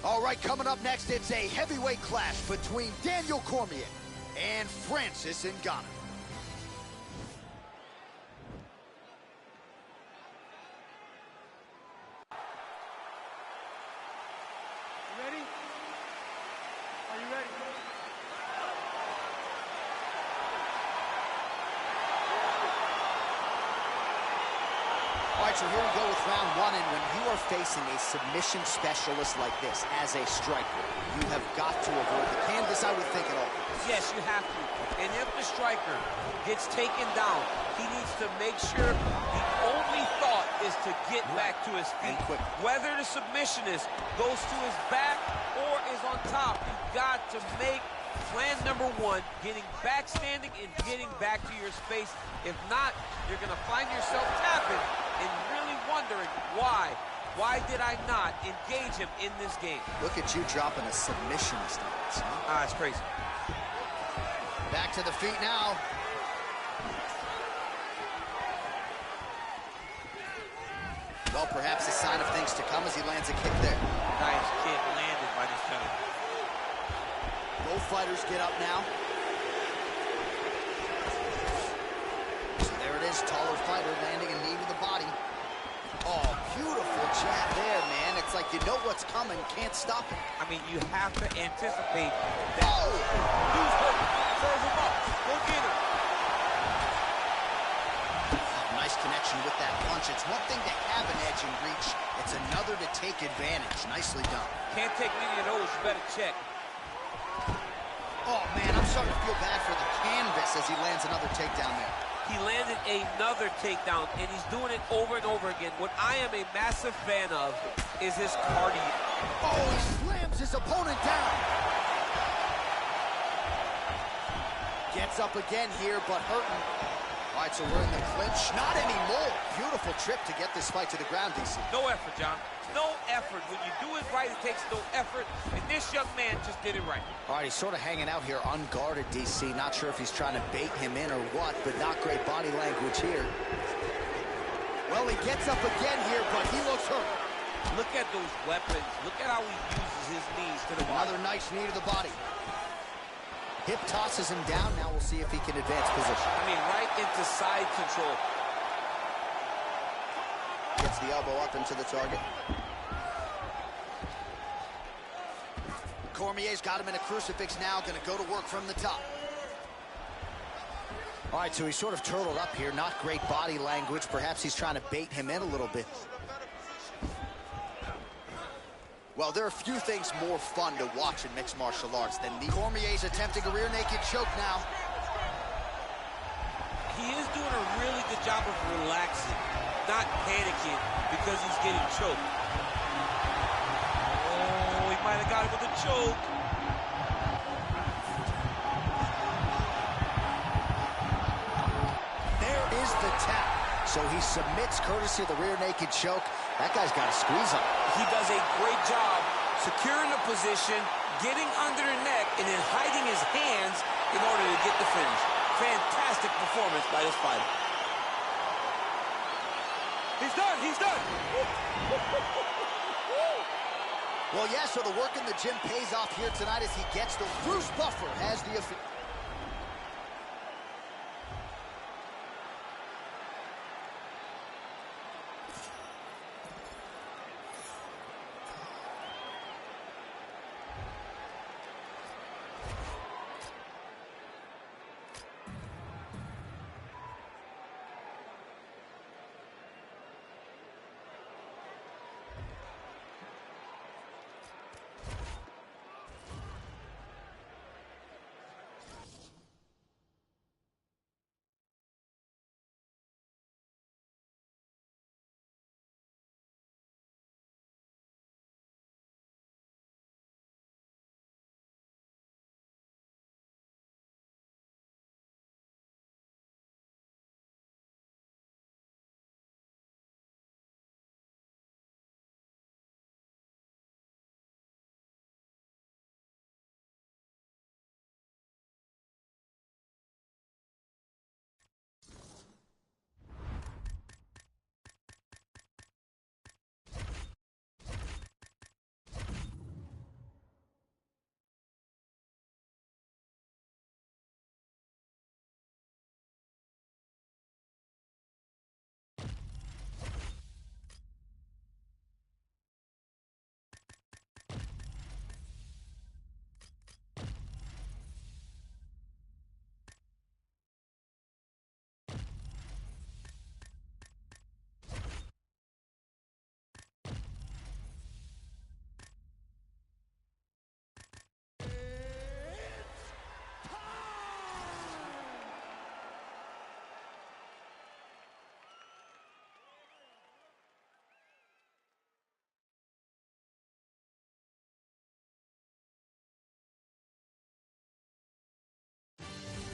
All right, coming up next, it's a heavyweight clash between Daniel Cormier and Francis Ngannou. Ready? Are you ready? All right, so here we go with round one, and when you are facing a submission specialist like this as a striker, you have got to avoid the canvas, I would think, at all. Yes, you have to. And if the striker gets taken down, he needs to make sure the only thought is to get back to his feet. Whether the submissionist goes to his back or is on top, you've got to make plan number one, getting back standing and getting back to your space. If not, you're going to find yourself tapping and really wondering why. Why did I not engage him in this game? Look at you dropping a submissionist on this, huh? It's crazy. Back to the feet now. Well, perhaps a sign of things to come as he lands a kick there. Nice kick landed by this penalty. Both fighters get up now. So there it is, taller fighter landing a knee to the body. Oh, beautiful jab there, man. It's like you know what's coming, can't stop it. I mean, you have to anticipate that. Oh! Dude's hurt. Serve him up. Go get him. Nice connection with that punch. It's one thing to have an edge and reach. It's another to take advantage. Nicely done. Can't take many of those. You better check. Oh, man, I'm starting to feel bad for the canvas as he lands another takedown there. He landed another takedown, and he's doing it over and over again. What I am a massive fan of is his cardio. Oh, he slams his opponent down. Gets up again here, but hurting. All right, so we're in the clinch. Not anymore. Beautiful trip to get this fight to the ground, DC. No effort, John. No effort. When you do it right, it takes no effort. And this young man just did it right. All right, he's sort of hanging out here unguarded, DC. Not sure if he's trying to bait him in or what, but not great body language here. Well, he gets up again here, but he looks hurt. Look at those weapons. Look at how he uses his knees to the body. Another nice knee to the body. Hip tosses him down. Now we'll see if he can advance position. I mean, right into side control. Gets the elbow up into the target. Cormier's got him in a crucifix now. Going to go to work from the top. All right, so he's sort of turtled up here. Not great body language. Perhaps he's trying to bait him in a little bit. Well, there are few things more fun to watch in mixed martial arts than the Cormier's attempting a rear naked choke now. He is doing a really good job of relaxing, not panicking because he's getting choked. Oh, he might have got him with a choke. There is the tap. So he submits courtesy of the rear naked choke. That guy's got a squeeze on. He does a great job securing the position, getting under the neck, and then hiding his hands in order to get the finish. Fantastic performance by this fighter. He's done, he's done. Well, yeah, so the work in the gym pays off here tonight as he gets the Bruce Buffer has the official.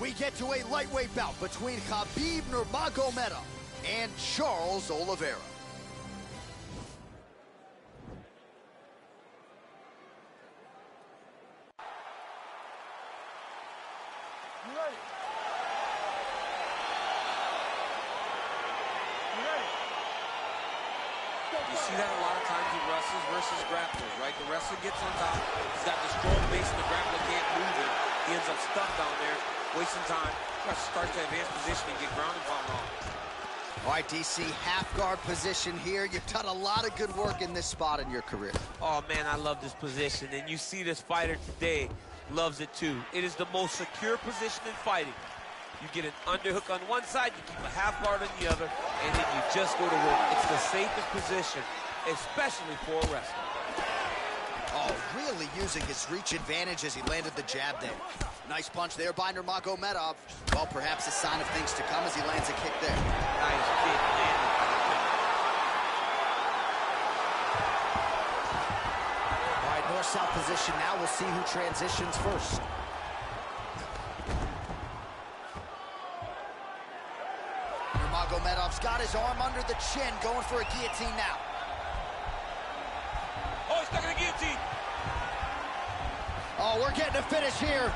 We get to a lightweight bout between Khabib Nurmagomedov and Charles Oliveira. You ready? You ready? You see that a lot of times in wrestlers versus grapplers, right? The wrestler gets on top, he's got the strong base, and the grappler can't move it. He ends up stuck down there, wasting time. Starts to advance position and get ground and pound on. All right, DC, half guard position here. You've done a lot of good work in this spot in your career. Oh, man, I love this position. And you see this fighter today loves it, too. It is the most secure position in fighting. You get an underhook on one side, you keep a half guard on the other, and then you just go to work. It's the safest position, especially for a wrestler. Oh, really using his reach advantage as he landed the jab there. Nice punch there by Nurmagomedov. Well, perhaps a sign of things to come as he lands a kick there. Nice kick landed. All right, north-south position now. We'll see who transitions first. Nurmagomedov's got his arm under the chin, going for a guillotine now. Oh, he's stuck in a guillotine. Oh, we're getting a finish here.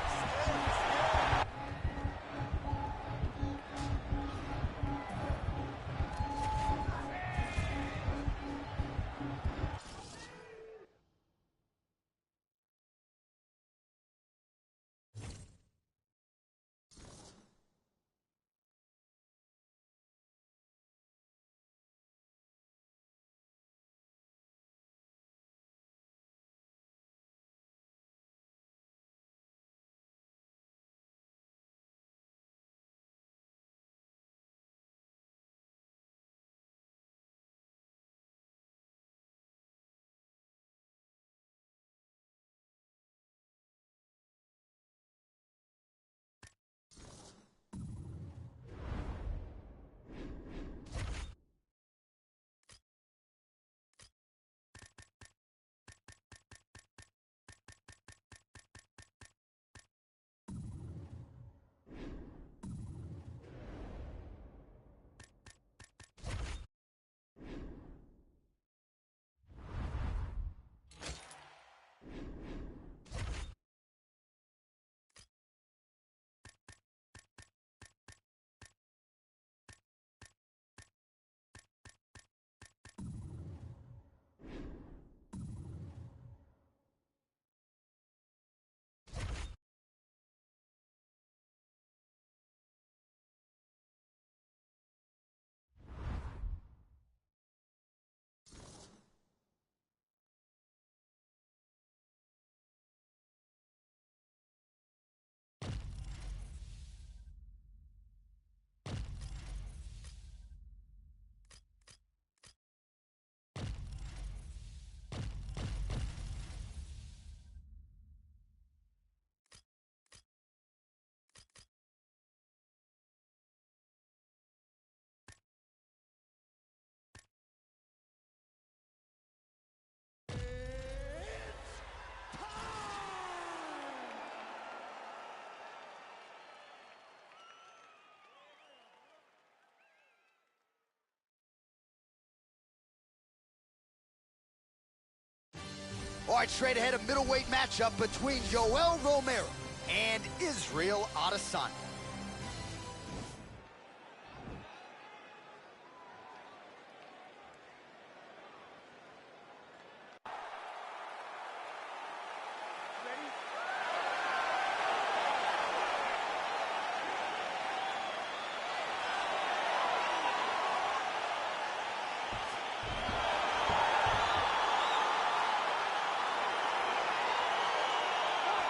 All right, straight ahead, a middleweight matchup between Yoel Romero and Israel Adesanya.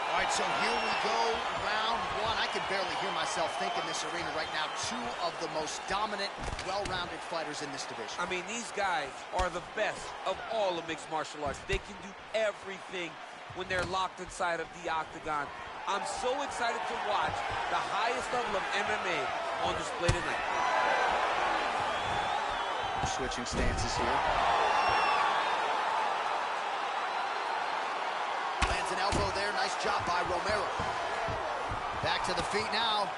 All right, so here we go, round one. I can barely hear myself think in this arena right now. Two of the most dominant, well-rounded fighters in this division. I mean, these guys are the best of all of mixed martial arts. They can do everything when they're locked inside of the octagon. I'm so excited to watch the highest level of MMA on display tonight. Switching stances here. Lands an elbow there. Nice job by Romero. Back to the feet now.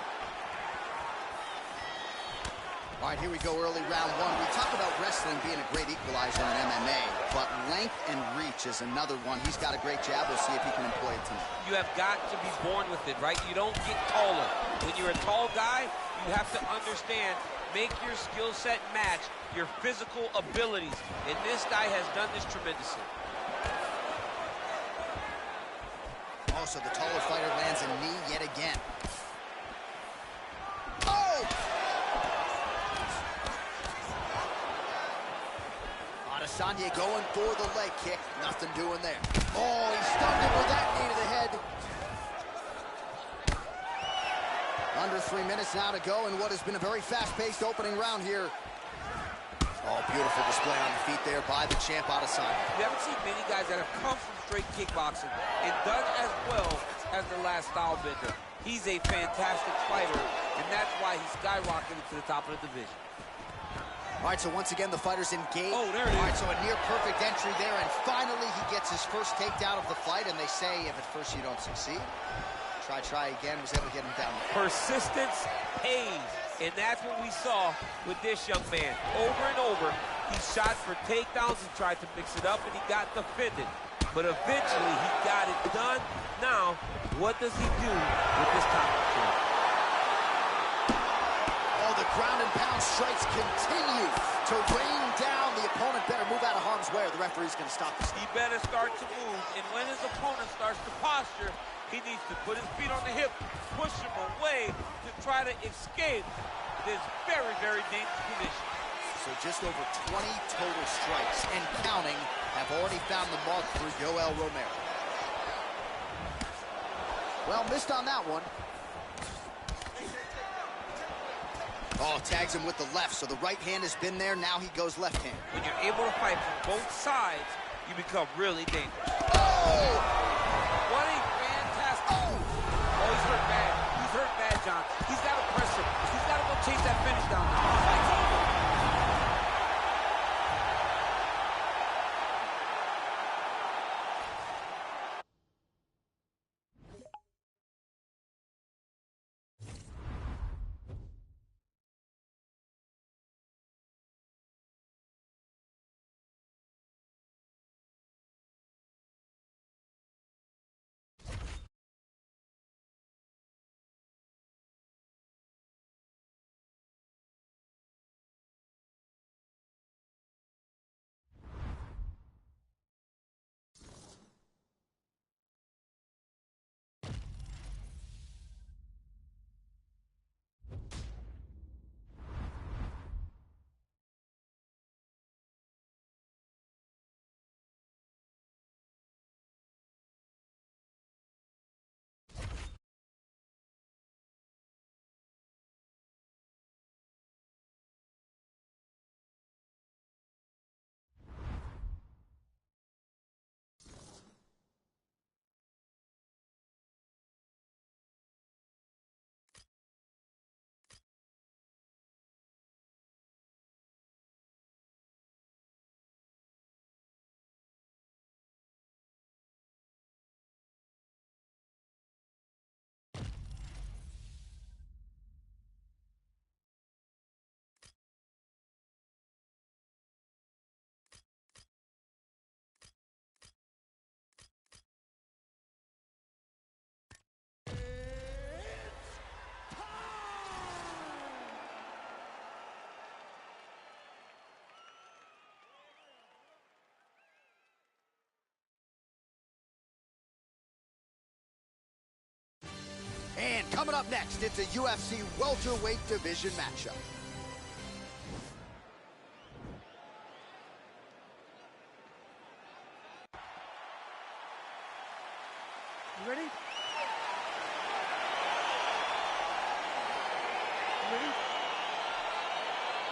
All right, here we go, early round one. We talk about wrestling being a great equalizer in MMA, but length and reach is another one. He's got a great jab. We'll see if he can employ it tonight. You have got to be born with it, right? You don't get taller. When you're a tall guy, you have to understand, make your skill set match your physical abilities. And this guy has done this tremendously. Oh, so the taller fighter lands a knee yet again. Oh! Adesanya going for the leg kick. Nothing doing there. Oh, he stunned him with that knee to the head. Under 3 minutes now to go in what has been a very fast-paced opening round here. Oh, beautiful display on the feet there by the champ Adesanya. You haven't seen many guys that have come from straight kickboxing and done as well as the last style bender. He's a fantastic fighter, and that's why he's skyrocketed to the top of the division. All right, so once again, the fighter's engaged. Oh, there it is. All right, so a near-perfect entry there, and finally he gets his first takedown of the fight, and they say if at first you don't succeed, try again, was able to get him down. Persistence pays, and that's what we saw with this young man. Over and over, he shot for takedowns and tried to mix it up, and he got defended. But eventually, he got it done. Now, what does he do with this top control? Oh, the ground and pound strikes continue to rain down. The opponent better move out of harm's way, or the referee's going to stop this. He better start to move, and when his opponent starts to posture, he needs to put his feet on the hip, push him away to try to escape this very, very dangerous position. So just over 20 total strikes and counting have already found the mark for Yoel Romero. Well, missed on that one. Oh, tags him with the left, so the right hand has been there. Now he goes left hand. When you're able to fight from both sides, you become really dangerous. Oh! What a fantastic... Oh, he's hurt bad. He's hurt bad, John. He's got to press him. He's got to go chase that finish down. And coming up next, it's a UFC welterweight division matchup. You ready?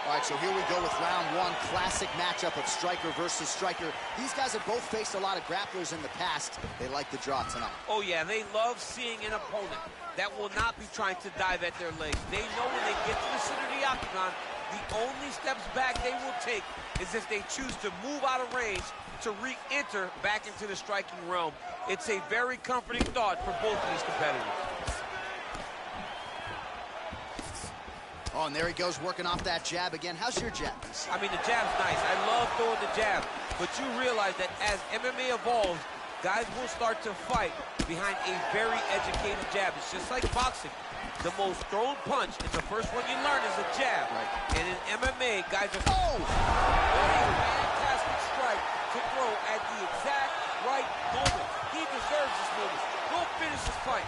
All right, so here we go with round one, classic matchup of striker versus striker. These guys have both faced a lot of grapplers in the past. They like the draw tonight. Oh, yeah, they love seeing an opponent that will not be trying to dive at their legs. They know when they get to the center of the octagon, the only steps back they will take is if they choose to move out of range to re-enter back into the striking realm. It's a very comforting thought for both of these competitors. Oh, and there he goes, working off that jab again. How's your jab? I mean, the jab's nice. I love throwing the jab. But you realize that as MMA evolves, guys will start to fight behind a very educated jab. It's just like boxing. The most thrown punch is the first one you learn is a jab. Right. And in MMA, guys are... Oh! What a fantastic strike to throw at the exact right moment. He deserves this moment. Go finish this fight.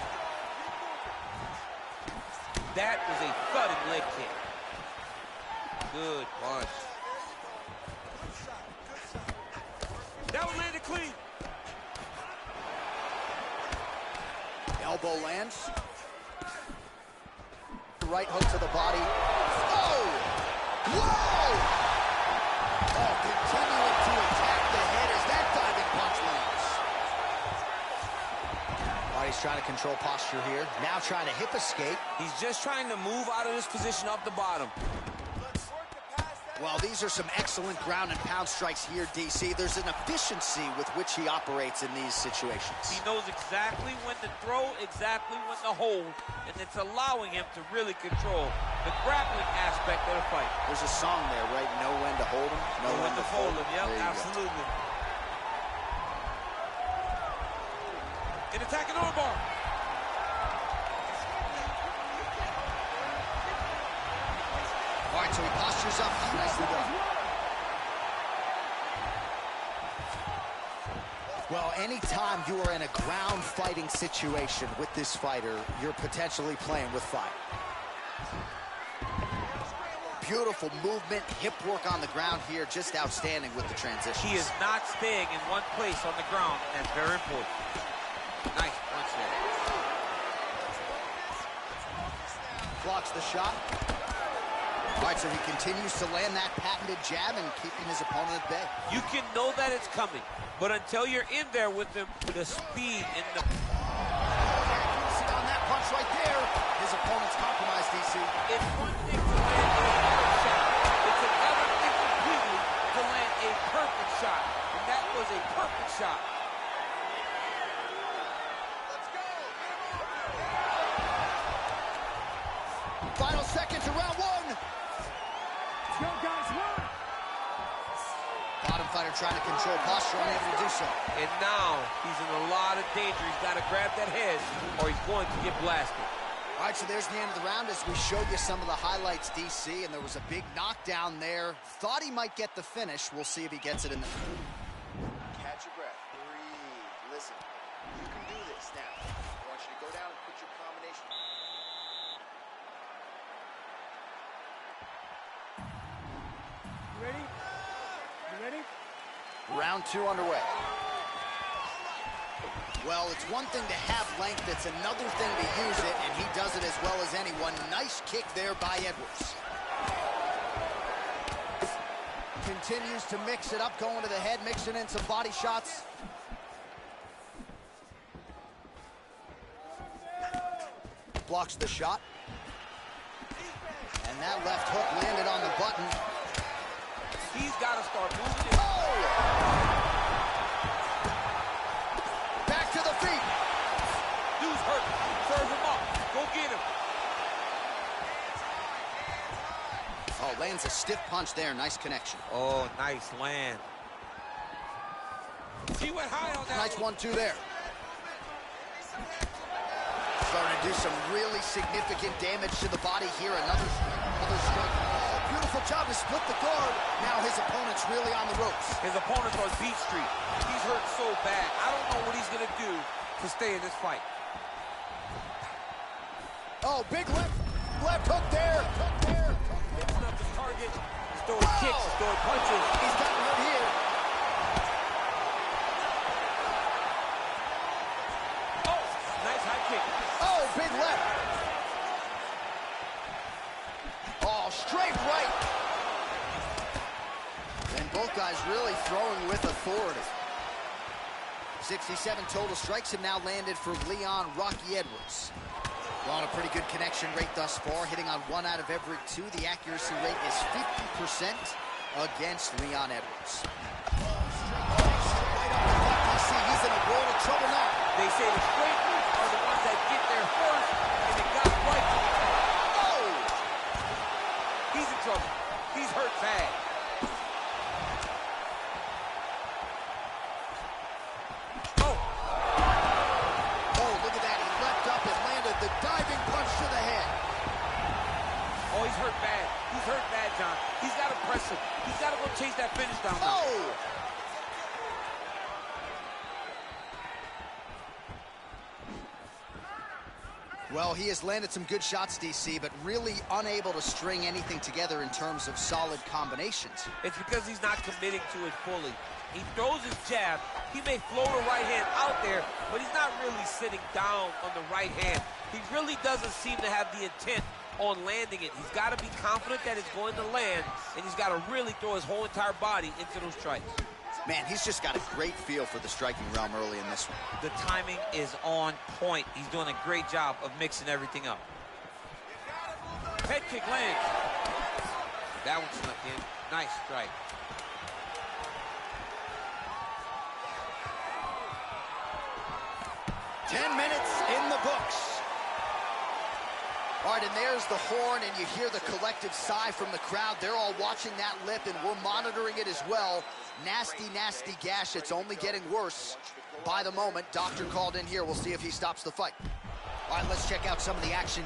That was a thudding leg kick. Good punch. That one landed clean. Elbow lands. Right hook to the body. Oh! Whoa! Oh, continuing to attack the head as that diving punch lands. Oh, he's trying to control posture here. Now trying to hip escape. He's just trying to move out of this position off the bottom. Well, these are some excellent ground and pound strikes here, DC. There's an efficiency with which he operates in these situations. He knows exactly when to throw, exactly when to hold, and it's allowing him to really control the grappling aspect of the fight. There's a song there, right? Know when to hold him, know when to fold him. Yep, absolutely. An attacking armbar. All right, so he postures up. Nicely done. Well, anytime you are in a ground fighting situation with this fighter, you're potentially playing with fire. Beautiful movement, hip work on the ground here, just outstanding with the transitions. He is not staying in one place on the ground, and that's very important. Nice punch there. Blocks the shot. All right, so he continues to land that patented jab and keeping his opponent at bay. You can know that it's coming, but until you're in there with him, the speed and the... Accuracy on that punch right there. His opponent's compromised, DC. It's one thing to land a hard shot. It's another thing completely to land a perfect shot. And that was a perfect shot. Final seconds of round one. Let's go, guys, run! Bottom fighter trying to control posture, unable to do so. And now he's in a lot of danger. He's got to grab that head or he's going to get blasted. All right, so there's the end of the round as we showed you some of the highlights, DC, and there was a big knockdown there. Thought he might get the finish. We'll see if he gets it in the... Catch your breath. Breathe. Listen. You can do this now. I want you to go down and put your combination. You ready? You ready? Round two underway. Well, it's one thing to have length, it's another thing to use it, and he does it as well as anyone. Nice kick there by Edwards. Continues to mix it up, going to the head, mixing in some body shots. Blocks the shot. And that left hook landed on the button. He's got to start moving it. Oh! Back to the feet. Dude's hurt. Serve him up. Go get him. Oh, lands a stiff punch there. Nice connection. Oh, nice land. He went high on that. Nice 1-2 there. Starting to do some really significant damage to the body here. Another strike. Oh, beautiful job to split the guard. Now his opponent's really on the ropes. His opponent's on beat street. He's hurt so bad. I don't know what he's going to do to stay in this fight. Oh, big left hook there. Mixing up the target. He's throwing kicks. He's throwing punches. He's gotten hurt here. Oh, nice high kick. Oh, big left. Oh, straight right. And both guys really throwing with authority. 67 total strikes have now landed for Leon Rocky Edwards. Well, on a pretty good connection rate thus far, hitting on 1 out of every 2. The accuracy rate is 50% against Leon Edwards. He's in a world of trouble now. They say the straight moves are the ones that get there first, and it got right. Oh! he's hurt bad. Oh, look at that. He leapt up and landed the diving punch to the head. Oh, he's hurt bad. He's hurt bad, John. He's got to press him. He's got to go chase that finish down now. Oh! Well, he has landed some good shots, DC, but really unable to string anything together in terms of solid combinations. It's because he's not committing to it fully. He throws his jab. He may float a right hand out there, but he's not really sitting down on the right hand. He really doesn't seem to have the intent on landing it. He's got to be confident that it's going to land, and he's got to really throw his whole entire body into those strikes. Man, he's just got a great feel for the striking realm early in this one. The timing is on point. He's doing a great job of mixing everything up. Head kick lands. That one snuck in. Nice strike. Ten minutes in the books. All right, and there's the horn, and you hear the collective sigh from the crowd. They're all watching that lip, and we're monitoring it as well. Nasty, nasty gash. It's only getting worse by the moment. Doctor called in here. We'll see if he stops the fight. All right, let's check out some of the action.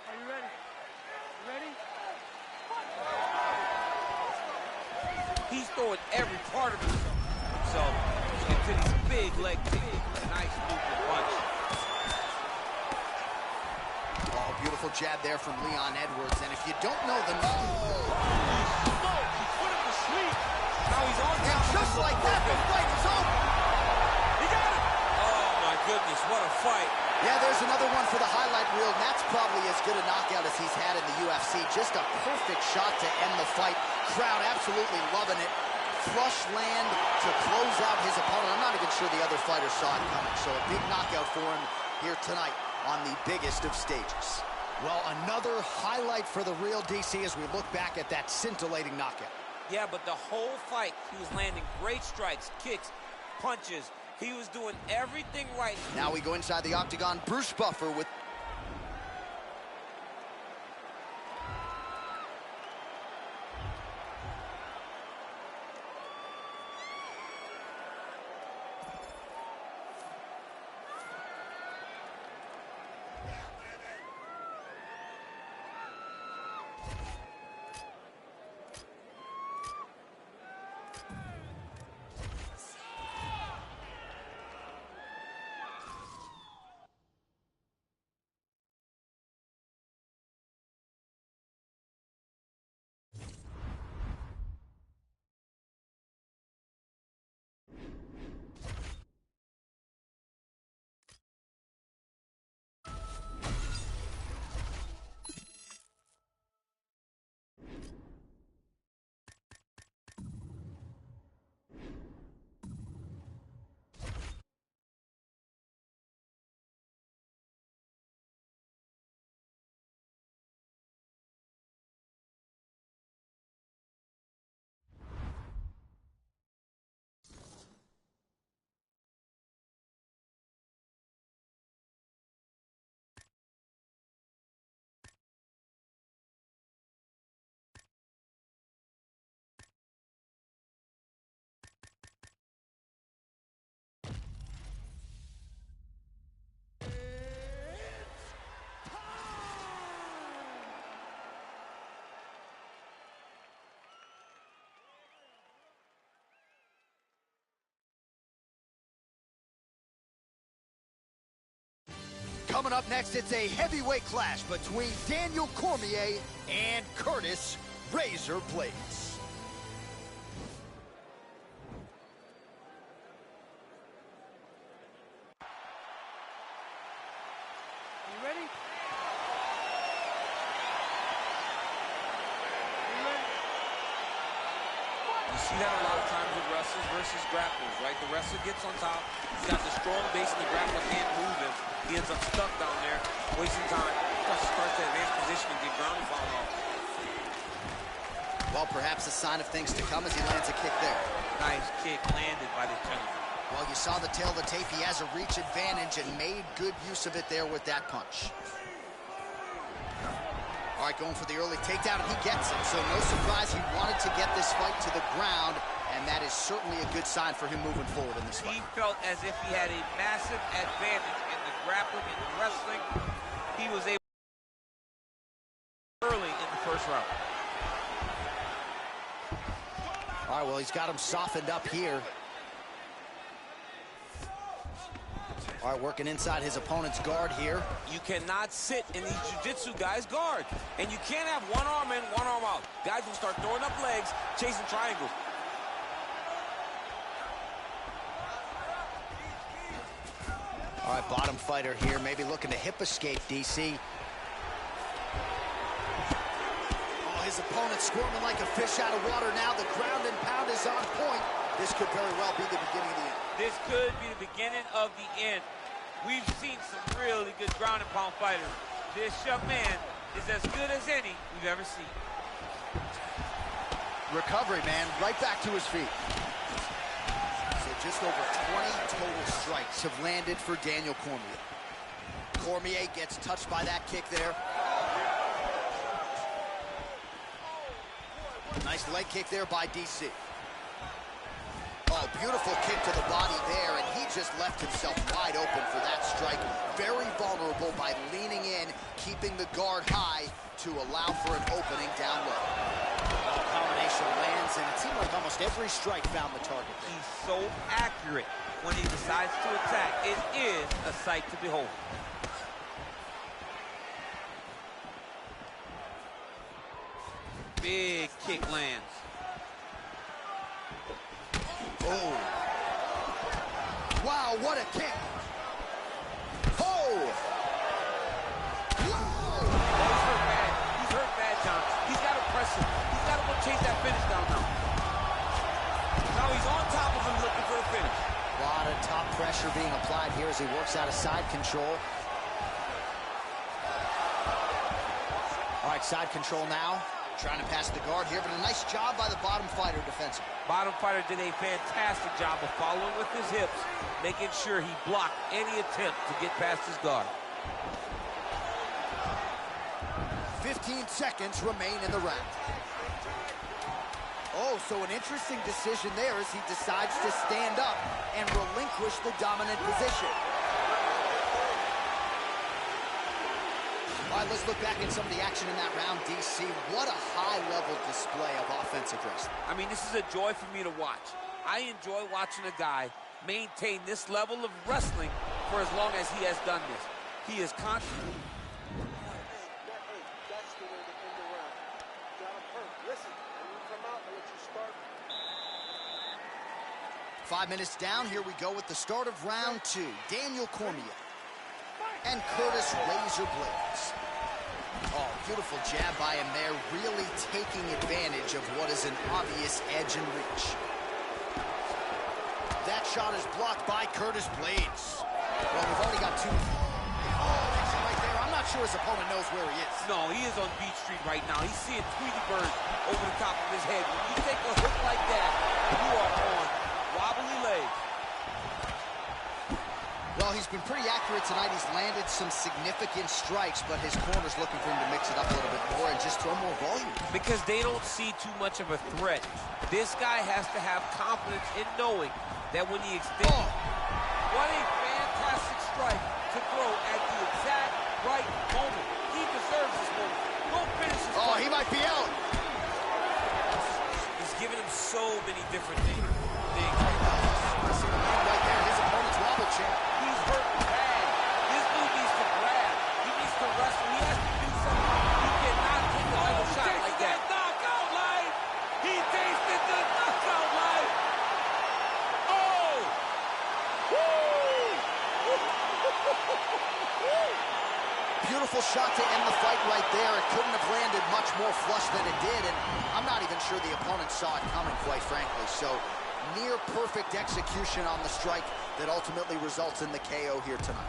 Are you ready? You ready? He's throwing every part of himself into these big leg kicks. Nice looping punch. Oh, beautiful jab there from Leon Edwards. And if you don't know the He put him to sleep. Now he's on top. And just like that, the fight is over. He got it. Oh, my goodness, what a fight. Yeah, there's another one for the highlight reel, and that's probably as good a knockout as he's had in the UFC. Just a perfect shot to end the fight. Crowd absolutely loving it. Flush land to close out his opponent. I'm not even sure the other fighter saw it coming. So a big knockout for him here tonight on the biggest of stages. Well, another highlight for the real DC as we look back at that scintillating knockout. Yeah, but the whole fight, he was landing great strikes, kicks, punches. He was doing everything right. Now we go inside the octagon. Bruce Buffer with... Coming up next, it's a heavyweight clash between Daniel Cormier and Curtis Razor Blades. You ready? You see that a lot of times with wrestlers versus grapplers, right? The wrestler gets on top. He's got the strong base, and the grappler can't move him. He ends up stuck down there, wasting time. Starts to advance position and get ground and fall off. Well, perhaps a sign of things to come as he lands a kick there. Nice kick landed by the gentleman. Well, you saw the tail of the tape. He has a reach advantage and made good use of it there with that punch. All right, going for the early takedown, and he gets it. So no surprise, he wanted to get this fight to the ground, and that is certainly a good sign for him moving forward in this fight. He felt as if he had a massive advantage in the grappling and the wrestling. He was able early in the first round. All right, well, he's got him softened up here. All right, working inside his opponent's guard here. You cannot sit in these jiu-jitsu guys' guard. And you can't have one arm in, one arm out. Guys will start throwing up legs, chasing triangles. All right, bottom fighter here, maybe looking to hip escape, DC. Oh, his opponent squirming like a fish out of water now. The ground and pound is on point. This could very well be the beginning of the end. This could be the beginning of the end. We've seen some really good ground and pound fighters. This young man is as good as any we've ever seen. Recovery, man, right back to his feet. So just over 20 total strikes have landed for Daniel Cormier. Cormier gets touched by that kick there. Nice leg kick there by DC. Oh, beautiful kick to the body there, and he just left himself wide open for that strike. Very vulnerable by leaning in, keeping the guard high to allow for an opening down low. Combination lands, and it seemed like almost every strike found the target there. He's so accurate when he decides to attack. It is a sight to behold. Big kick lands. Oh. Wow, what a kick. Oh. Whoa. Oh, he's hurt bad. He's hurt bad, John. He's got to press him. He's got to go chase that finish down now. Now he's on top of him looking for a finish. A lot of top pressure being applied here as he works out of side control. All right, side control now. Trying to pass the guard here, but a nice job by the bottom fighter defensively. Bottom fighter did a fantastic job of following with his hips, making sure he blocked any attempt to get past his guard. 15 seconds remain in the round. Oh, so an interesting decision there as he decides to stand up and relinquish the dominant position. All right, let's look back at some of the action in that round, DC. What a high-level display of offensive wrestling. I mean, this is a joy for me to watch. I enjoy watching a guy maintain this level of wrestling for as long as he has done this. He is constant. That's the way to end the round. Got him hurt. Listen, when you come out, I'll let you start. 5 minutes down, here we go with the start of round 2. Daniel Cormier and Curtis Razor Blades. Oh, beautiful jab by him there, really taking advantage of what is an obvious edge and reach. That shot is blocked by Curtis Blades. Well, we've already got 2. Right there. I'm not sure his opponent knows where he is. No, he is on Beach Street right now. He's seeing Tweety Bird over the top of his head. When you take a hook like that, you are on wobbly legs. Well, he's been pretty accurate tonight. He's landed some significant strikes, but his corner's looking for him to mix it up a little bit more and just throw more volume. Because they don't see too much of a threat. This guy has to have confidence in knowing that when he extends... Oh. What a fantastic strike to throw at the exact right moment. He deserves this moment. Go finish this fight. Oh, he might be out. He's giving him so many different things. Right there, his opponent's wobble champ. He's hurt bad. This dude needs to grab. He needs to wrestle. He has to do something. He cannot take another shot like that. Knockout life. He tasted the knockout life. Oh! Beautiful shot to end the fight right there. It couldn't have landed much more flush than it did, and I'm not even sure the opponent saw it coming, quite frankly. So, near perfect execution on the strike that ultimately results in the KO here tonight.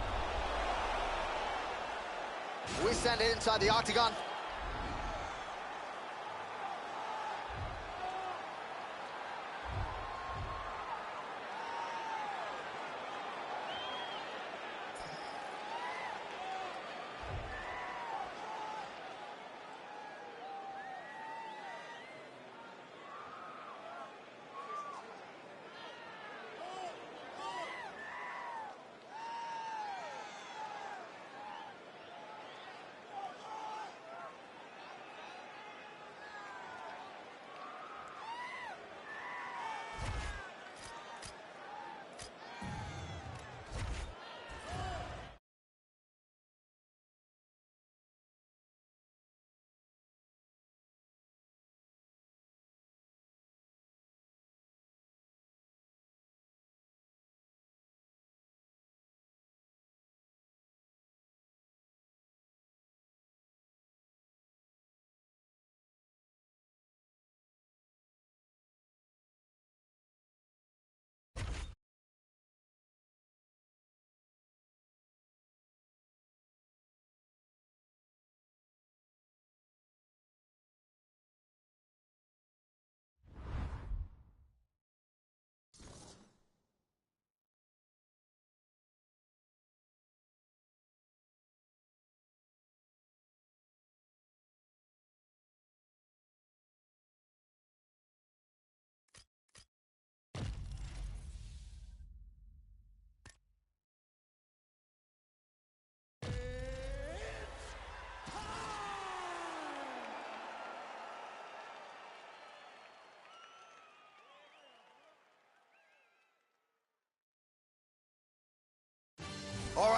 We send it inside the octagon.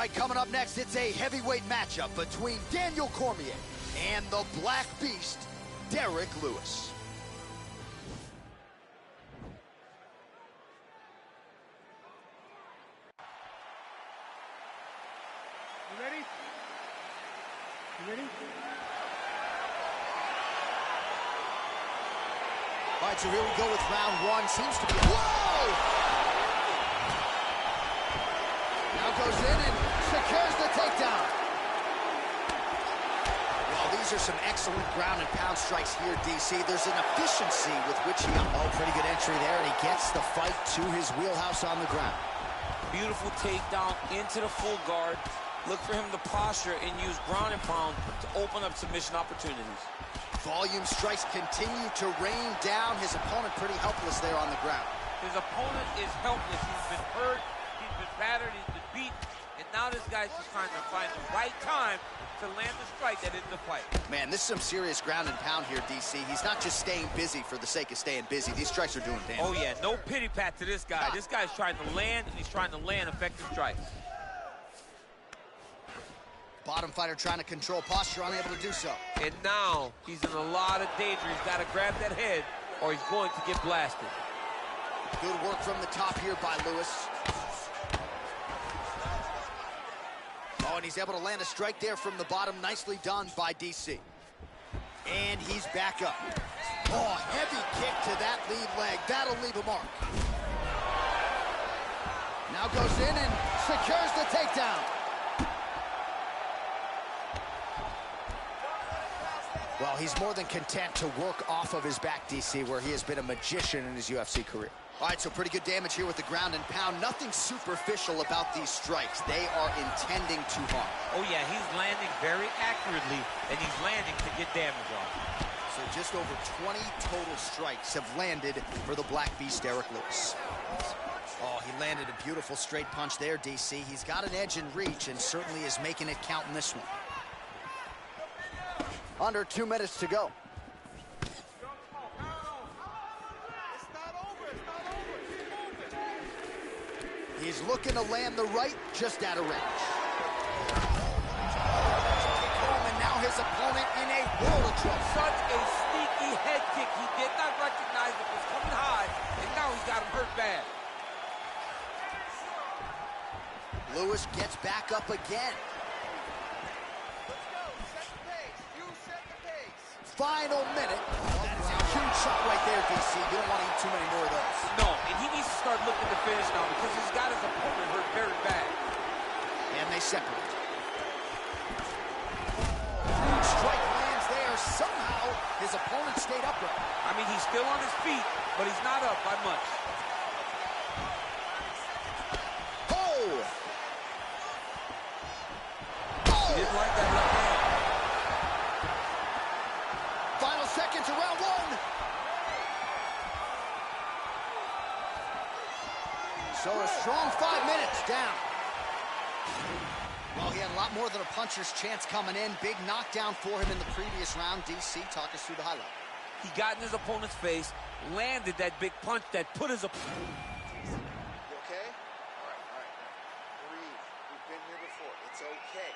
right, coming up next, it's a heavyweight matchup between Daniel Cormier and the Black Beast, Derek Lewis. You ready? You ready? All right, so here we go with round one. Seems to be... Whoa! Now goes in and secures the takedown. Well, these are some excellent ground and pound strikes here, DC. There's an efficiency with which he... Oh, pretty good entry there, and he gets the fight to his wheelhouse on the ground. Beautiful takedown into the full guard. Look for him to posture and use ground and pound to open up submission opportunities. Volume strikes continue to rain down. His opponent pretty helpless there on the ground. His opponent is helpless. He's been hurt, he's been battered, he's been beat, and now this guy's just trying to find the right time to land the strike that ends the fight. Man, this is some serious ground and pound here, DC. He's not just staying busy for the sake of staying busy. These strikes are doing damage. Oh, yeah, no pity pat to this guy. This guy's trying to land, and he's trying to land effective strikes. Bottom fighter trying to control posture, unable to do so. And now he's in a lot of danger. He's got to grab that head or he's going to get blasted. Good work from the top here by Lewis. Oh, and he's able to land a strike there from the bottom. Nicely done by DC. And he's back up. Oh, heavy kick to that lead leg. That'll leave a mark. Now goes in and secures the takedown. Well, he's more than content to work off of his back, DC, where he has been a magician in his UFC career. All right, so pretty good damage here with the ground and pound. Nothing superficial about these strikes. They are intending to harm. Oh, yeah, he's landing very accurately, and he's landing to get damage on. So just over 20 total strikes have landed for the Black Beast, Derek Lewis. Oh, he landed a beautiful straight punch there, DC. He's got an edge in reach and certainly is making it count in this one. Under 2 minutes to go. It's not over. It's not over. Keep moving. He's looking to land the right, just out of range. And now his opponent in a world of trouble. Such a sneaky head kick. He did not recognize it was coming high, and now he's got him hurt bad. Lewis gets back up again. Final minute. That's a huge shot right there, DC. You don't want to eat too many more of those. No, and he needs to start looking to finish now because he's got his opponent hurt very bad. And they separate. Huge strike lands there. Somehow, his opponent stayed upright. I mean, he's still on his feet, but he's not up by much. Oh! He didn't like that left hand. Final seconds of round one. So a strong 5 minutes down. Well, he had a lot more than a puncher's chance coming in. Big knockdown for him in the previous round. DC, talk us through the highlight. He got in his opponent's face, landed that big punch that put his opponent. You okay? All right. Breathe. We've been here before. It's okay.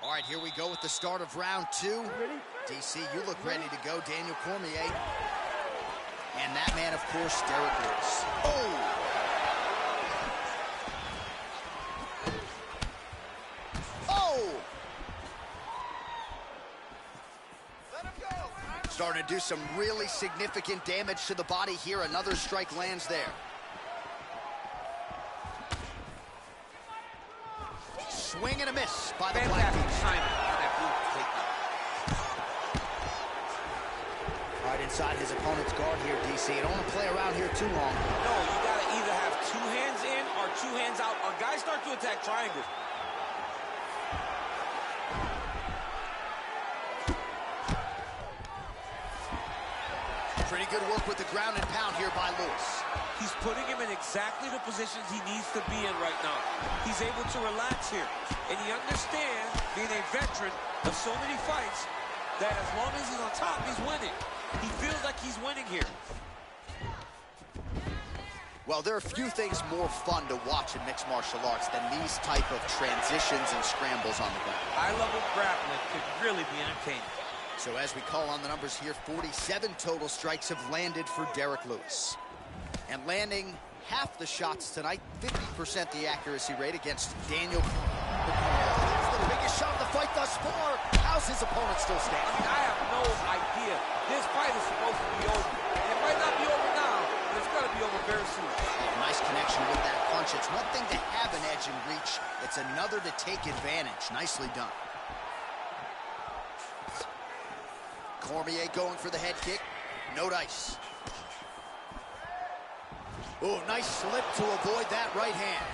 All right, here we go with the start of round two. DC, you look ready to go. Daniel Cormier. And that man, of course, Derek Lewis. Oh! Oh! Let him go. Starting to do some really significant damage to the body here. Another strike lands there. Swing and a miss by the Black Beast. All right, inside his opponent's guard here, DC. You don't want to play around here too long. No, you got to either have 2 hands in or 2 hands out, or guys start to attack triangles. Pretty good work with the ground and pound here by Lewis. He's putting him in exactly the positions he needs to be in right now. He's able to relax here. And he understands, being a veteran of so many fights, that as long as he's on top, he's winning. He feels like he's winning here. Well, there are few things more fun to watch in mixed martial arts than these type of transitions and scrambles on the ground. High-level grappling can really be entertaining. So as we call on the numbers here, 47 total strikes have landed for Derek Lewis. And landing half the shots tonight, 50% the accuracy rate against Daniel. There's the biggest shot of the fight thus far. How's his opponent still standing? I mean, I have no idea. This fight is supposed to be over. It might not be over now, but it's going to be over very soon. Oh, nice connection with that punch. It's one thing to have an edge and reach. It's another to take advantage. Nicely done. Cormier going for the head kick. No dice. Oh, nice slip to avoid that right hand.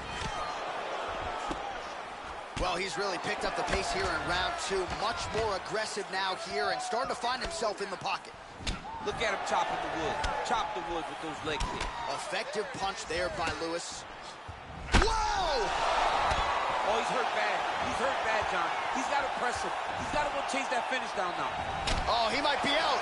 Well, he's really picked up the pace here in round two. Much more aggressive now here and starting to find himself in the pocket. Look at him chopping the wood. Chop the wood with those leg kicks. Effective punch there by Lewis. Whoa! Oh, he's hurt bad. He's hurt bad, John. He's got to press him. He's got to go chase that finish down now. Oh, he might be out.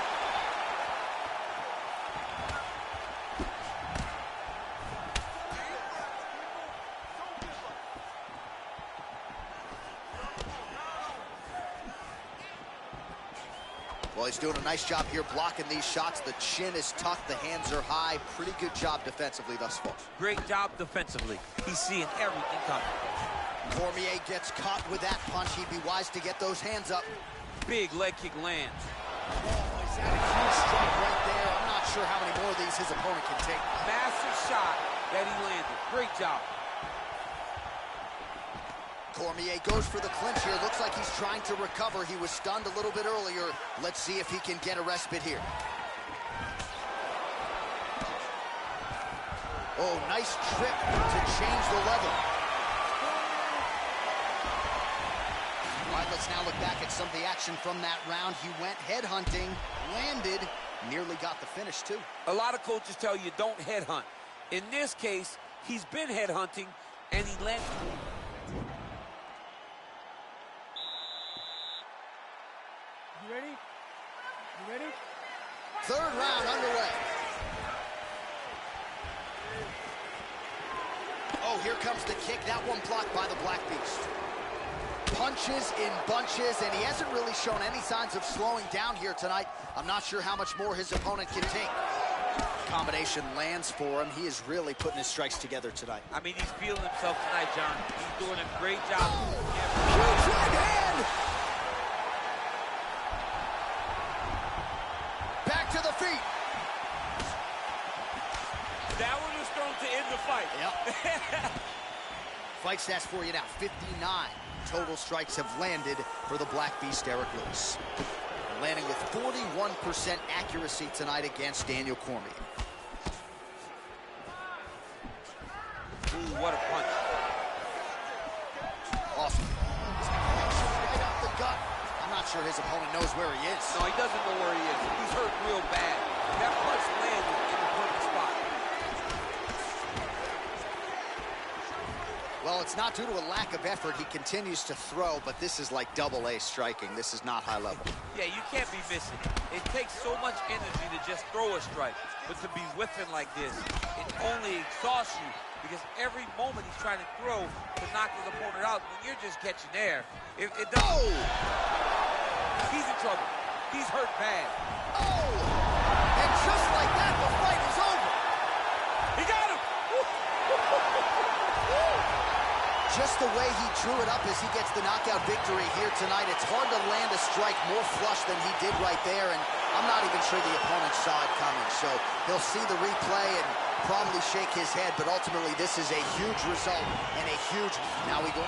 Well, he's doing a nice job here blocking these shots. The chin is tucked, the hands are high. Pretty good job defensively thus far. Great job defensively. He's seeing everything coming. Cormier gets caught with that punch. He'd be wise to get those hands up. Big leg kick lands. Oh, is that a huge strike right there? I'm not sure how many more of these his opponent can take. Massive shot that he landed. Great job. Cormier goes for the clinch here. Looks like he's trying to recover. He was stunned a little bit earlier. Let's see if he can get a respite here. Oh, nice trip to change the level. All right, let's now look back at some of the action from that round. He went headhunting, landed, nearly got the finish too. A lot of coaches tell you don't headhunt. In this case, he's been headhunting and he landed. You ready? You ready? Third round underway. Oh, here comes the kick. That one blocked by the Black Beast. Punches in bunches, and he hasn't really shown any signs of slowing down here tonight. I'm not sure how much more his opponent can take. Combination lands for him. He is really putting his strikes together tonight. I mean, he's feeling himself tonight, John. He's doing a great job. Huge right hand! Back to the feet. That one was thrown to end the fight. Yep. Fight stats for you now. 59 total strikes have landed for the Black Beast, Derek Lewis. Landing with 41% accuracy tonight against Daniel Cormier. Ooh, what a punch. Awesome. Right up the gut. I'm not sure his opponent knows where he is. No, he doesn't know where he is. He's hurt real bad. That punch landed in the perfect spot. Well, it's not due to a lack of effort. He continues to throw, but this is like double-A striking. This is not high level. Yeah, you can't be missing. It takes so much energy to just throw a strike, but to be whiffing like this, it only exhausts you because every moment he's trying to throw to knock his opponent out, when you're just catching air, it doesn't. Oh! He's in trouble. He's hurt bad. Oh! And just like that, the fight is over. He got him! Just the way he drew it up as he gets the knockout victory here tonight. It's hard to land a strike more flush than he did right there, and I'm not even sure the opponent saw it coming. So he'll see the replay and probably shake his head, but ultimately this is a huge result and a huge... Now we go...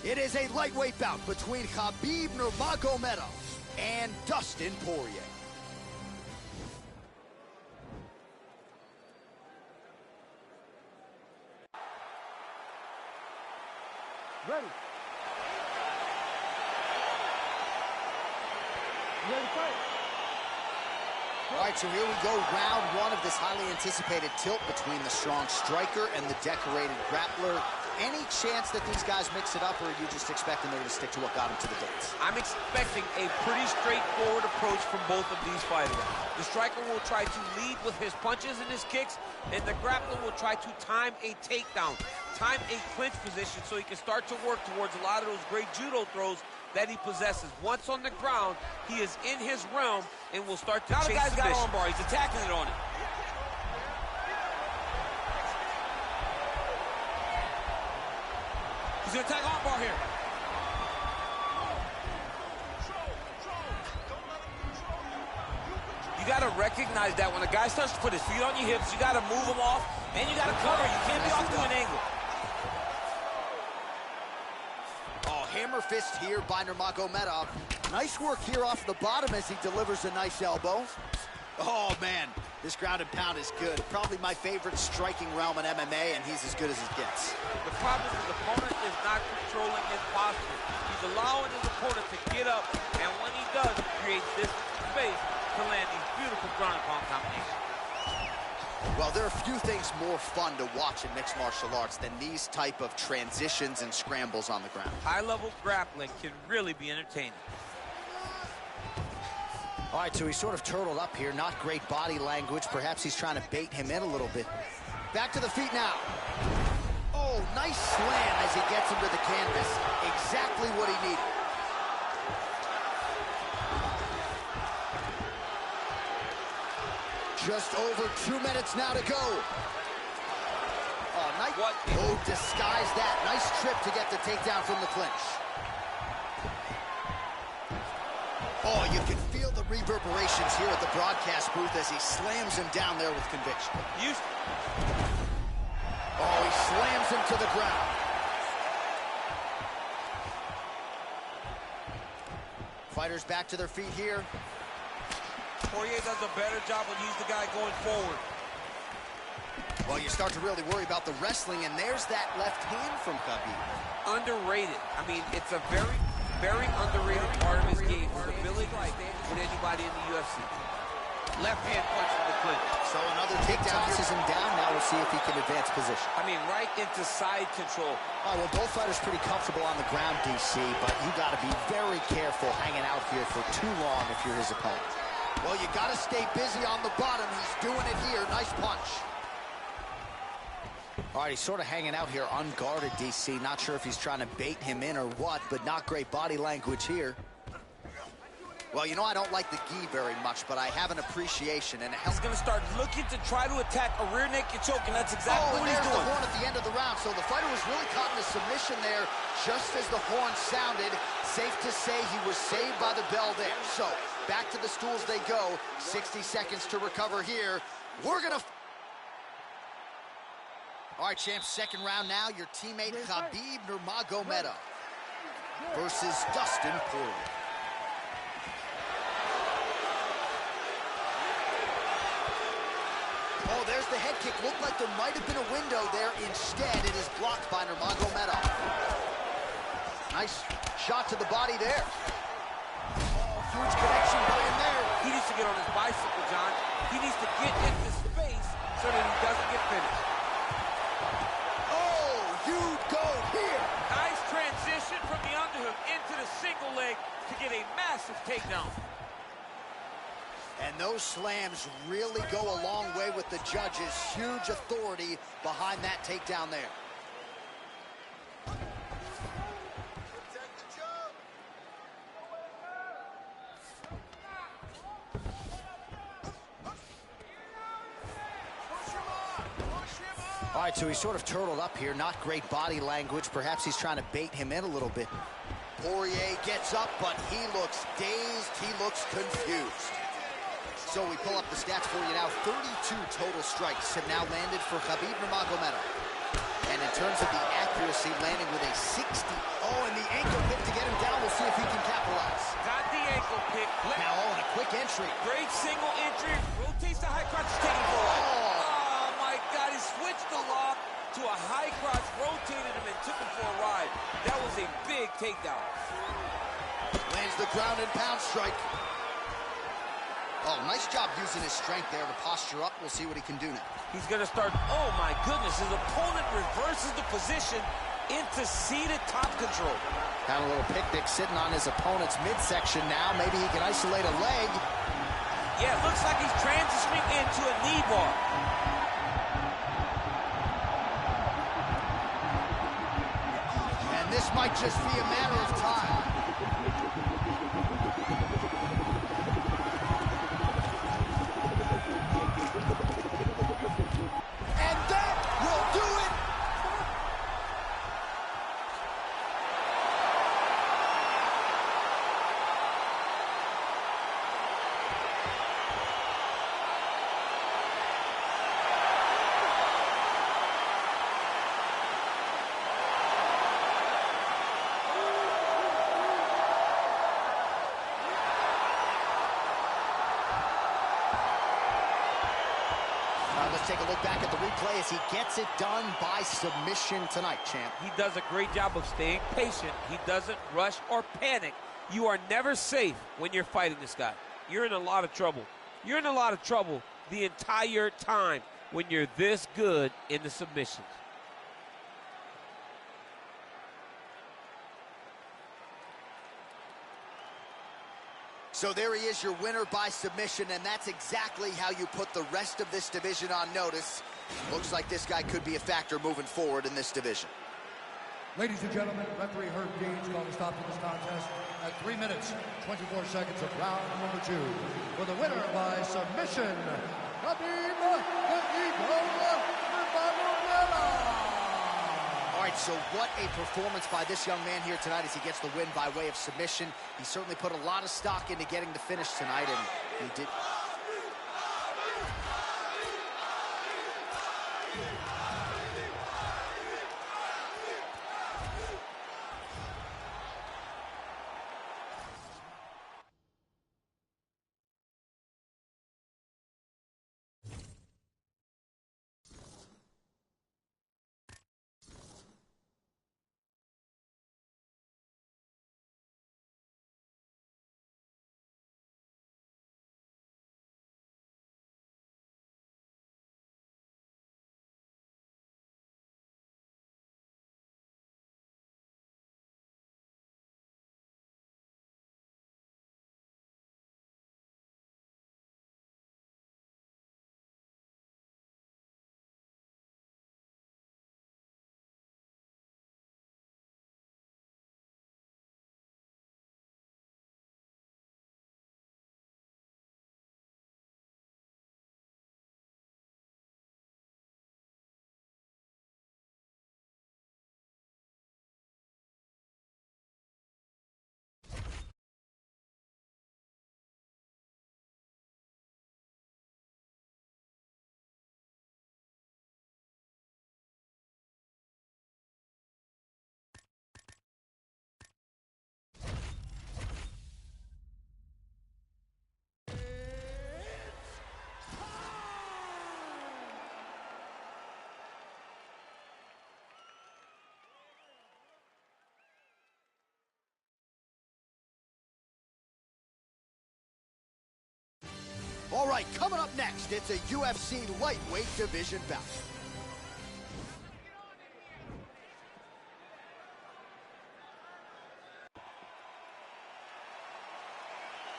It is a lightweight bout between Khabib Nurmagomedov and Dustin Poirier. Ready. Ready to fight. All right, so here we go, round one of this highly anticipated tilt between the strong striker and the decorated grappler. Any chance that these guys mix it up, or are you just expecting they're going to stick to what got them to the dance? I'm expecting a pretty straightforward approach from both of these fighters. The striker will try to lead with his punches and his kicks, and the grappler will try to time a takedown, time a clinch position so he can start to work towards a lot of those great judo throws that he possesses. Once on the ground, he is in his realm and will start to chase submission. Now the guy's got armbar. He's attacking it on it. He's going to attack armbar here. You got to recognize that when a guy starts to put his feet on your hips, you got to move him off, and you got to cover. You can't be off to an angle. Hammer fist here by Nurmagomedov. Nice work here off the bottom as he delivers a nice elbow. Oh, man, this ground and pound is good. Probably my favorite striking realm in MMA, and he's as good as it gets. The problem is his opponent is not controlling his posture. He's allowing his opponent to get up, and when he does, he creates this space to land these beautiful ground and pound combinations. Well, there are few things more fun to watch in mixed martial arts than these type of transitions and scrambles on the ground. High-level grappling can really be entertaining. All right, so he's sort of turtled up here. Not great body language. Perhaps he's trying to bait him in a little bit. Back to the feet now. Oh, nice slam as he gets him to the canvas. Exactly what he needed. Just over 2 minutes now to go. Oh, nice. Oh, disguise that. Nice trip to get the takedown from the clinch. Oh, you can feel the reverberations here at the broadcast booth as he slams him down there with conviction. Oh, he slams him to the ground. Fighters back to their feet here. Poirier does a better job when he's the guy going forward. Well, you start to really worry about the wrestling, and there's that left hand from Khabib. Underrated. I mean, it's a very, very underrated part of his game, his ability to stand with anybody in the UFC. Left hand punch from the clinch. So another takedown tosses him down. Now we'll see if he can advance position. I mean, right into side control. All right, well, both fighters pretty comfortable on the ground, DC, but you got to be very careful hanging out here for too long if you're his opponent. Well, you got to stay busy on the bottom. He's doing it here. Nice punch. All right, he's sort of hanging out here unguarded, DC. Not sure if he's trying to bait him in or what, but not great body language here. Well, you know, I don't like the gi very much, but I have an appreciation, and he's going to start looking to try to attack a rear naked choke, and that's exactly what he's doing. Oh, there's the horn at the end of the round, so the fighter was really caught in a submission there just as the horn sounded. Safe to say he was saved by the bell there. So, back to the stools they go. 60 seconds to recover here. We're going to... All right, champs, second round now. Your teammate Khabib Nurmagomedov versus Dustin Poirier. Oh, there's the head kick. Looked like there might have been a window there. Instead, it is blocked by Nurmagomedov. Nice shot to the body there. Oh, huge connection by him there. He needs to get on his bicycle, John. He needs to get into space so that he doesn't get finished. Oh, you go here. Nice transition from the underhook into the single leg to get a massive takedown. And those slams really go a long way with the judges. Huge authority behind that takedown there. All right, so he's sort of turtled up here. Not great body language. Perhaps he's trying to bait him in a little bit. Poirier gets up, but he looks dazed. He looks confused. So we pull up the stats for you now. 32 total strikes have now landed for Khabib Nurmagomedov. And in terms of the accuracy, landing with a 60. Oh, and the ankle pick to get him down. We'll see if he can capitalize. Got the ankle pick. Now, oh, and a quick entry. Great single entry. Rotates the high crotch, taking for it. Oh, my God. He switched the lock to a high crotch, rotated him, and took him for a ride. That was a big takedown. Lands the ground and pound strike. Oh, nice job using his strength there to posture up. We'll see what he can do now. He's going to start. Oh, my goodness. His opponent reverses the position into seated top control. Got a little picnic sitting on his opponent's midsection now. Maybe he can isolate a leg. Yeah, it looks like he's transitioning into a knee bar. And this might just be a matter of time. And that will do it. Let's take a look back at the replay as he gets it done by submission tonight, champ. He does a great job of staying patient. He doesn't rush or panic. You are never safe when you're fighting this guy. You're in a lot of trouble. You're in a lot of trouble the entire time when you're this good in the submissions. So there he is, your winner by submission, and that's exactly how you put the rest of this division on notice. Looks like this guy could be a factor moving forward in this division. Ladies and gentlemen, referee Herb Dean's going to stop to this contest at 3 minutes, 24 seconds of round number 2. For the winner by submission, Khabib the Eagle Nurmagomedov. All right, so what a performance by this young man here tonight as he gets the win by way of submission. He certainly put a lot of stock into getting the finish tonight, and he did. All right, coming up next, it's a UFC lightweight division bout.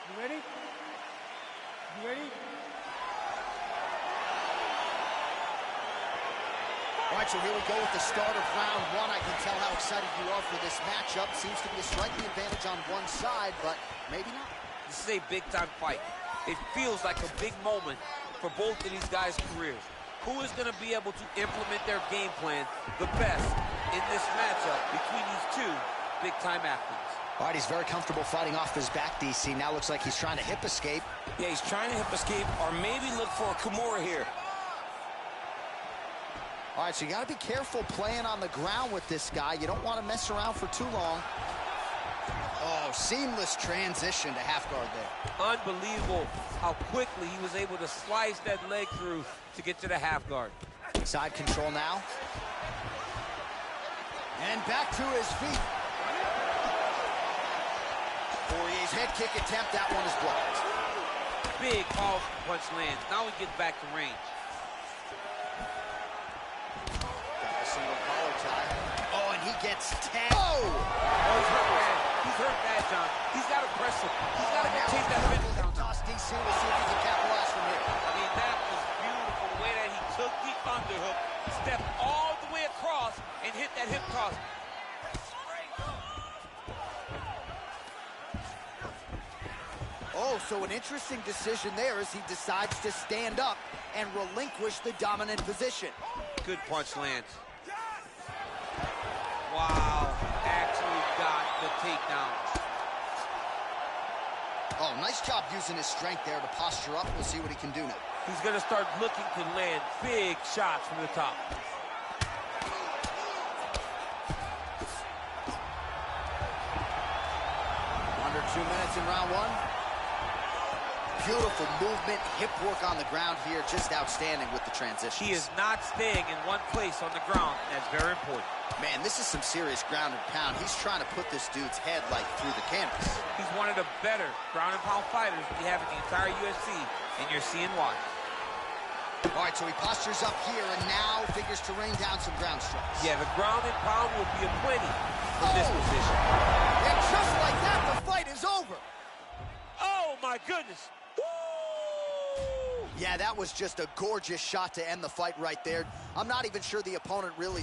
You ready? You ready? All right, so here we go with the start of round 1. I can tell how excited you are for this matchup. Seems to be a striking advantage on one side, but maybe not. This is a big-time fight. It feels like a big moment for both of these guys' careers. Who is going to be able to implement their game plan the best in this matchup between these two big-time athletes? All right, he's very comfortable fighting off his back, DC. Now looks like he's trying to hip escape. Yeah, he's trying to hip escape or maybe look for a Kimura here. All right, so you got to be careful playing on the ground with this guy. You don't want to mess around for too long. Oh, seamless transition to half guard there. Unbelievable how quickly he was able to slice that leg through to get to the half guard. Side control now. And back to his feet. Poirier's head kick attempt, that one is blocked. Big powerful punch lands. Now he gets back to range. Got a single collar tie. Oh, and he gets 10. Oh! He's hurt bad. He's hurt bad, John. He's got to press him. He's got to go chase that finish down. Toss DC. We'll see if he can capitalize from here. I mean, that was beautiful, the way that he took the underhook, stepped all the way across, and hit that hip toss. Oh, so an interesting decision there as he decides to stand up and relinquish the dominant position. Good punch lands. Wow, actually got the takedown. Oh, nice job using his strength there to posture up. We'll see what he can do now. He's going to start looking to land big shots from the top. Under 2 minutes in round one. Beautiful movement, hip work on the ground here, just outstanding with the transitions. He is not staying in one place on the ground, and that's very important. Man, this is some serious ground and pound. He's trying to put this dude's head like through the canvas. He's one of the better ground and pound fighters we have in the entire UFC, and you're seeing why. All right, so he postures up here and now figures to rain down some ground strikes. Yeah, the ground and pound will be a plenty from this position. And just like that, the fight is over. Oh, my goodness. Yeah, that was just a gorgeous shot to end the fight right there. I'm not even sure the opponent really